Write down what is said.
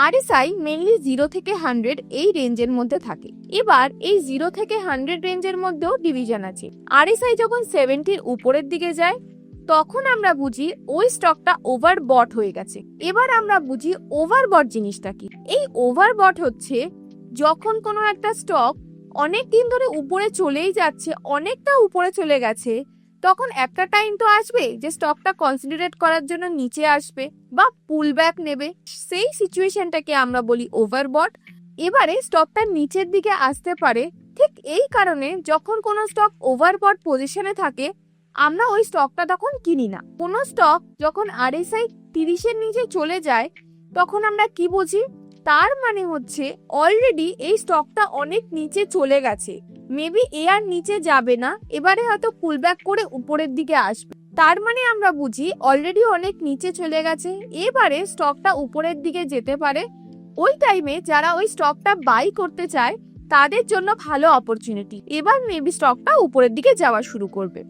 RSI mainly 0 থেকে 100 এই রেঞ্জের মধ্যে থাকে। এবার এই 0 থেকে 100 রেঞ্জের মধ্যেও ডিভিশন আছে। আরএসআই যখন 70-র উপরের দিকে যায় তখন আমরা বুঝি ওই স্টকটা ওভারবট হয়ে গেছে। এবার আমরা বুঝি ওভারবট জিনিসটা কি। এই ওভারবট হচ্ছে যখন কোনো একটা স্টক অনেক দিন ধরে উপরে চলেই যাচ্ছে, অনেকটা উপরে চলে গেছে, তখন একটা টাইম তো আসবে যে স্টকটা কনসিডারেট করার জন্য নিচে আসবে বা পুল ব্যাক নেবে। সেই সিচুয়েশনটাকে আমরা বলি ওভারবট। এবারে স্টকটা নিচের দিকে আসতে পারে। ঠিক এই কারণে যখন কোনো স্টক ওভারবট পজিশনে থাকে আমরা ওই স্টকটা তখন কিনি না। কোনো স্টক যখন আরএসআই 30-এর নিচে চলে যায় তখন আমরা কি বুঝি, তার মানে হচ্ছে অলরেডি এই স্টকটা অনেক নিচে চলে গেছে, মেবি এ আর নিচে যাবে না, এবারে হয়তো পুল ব্যাক করে উপরের দিকে আসবে। তার মানে আমরা বুঝি অলরেডি অনেক নিচে চলে গেছে, এবারে স্টকটা উপরের দিকে যেতে পারে। ওই টাইমে যারা ওই স্টকটা বাই করতে চায় তাদের জন্য ভালো অপরচুনিটি, এবার মেবি স্টকটা উপরের দিকে যাওয়া শুরু করবে।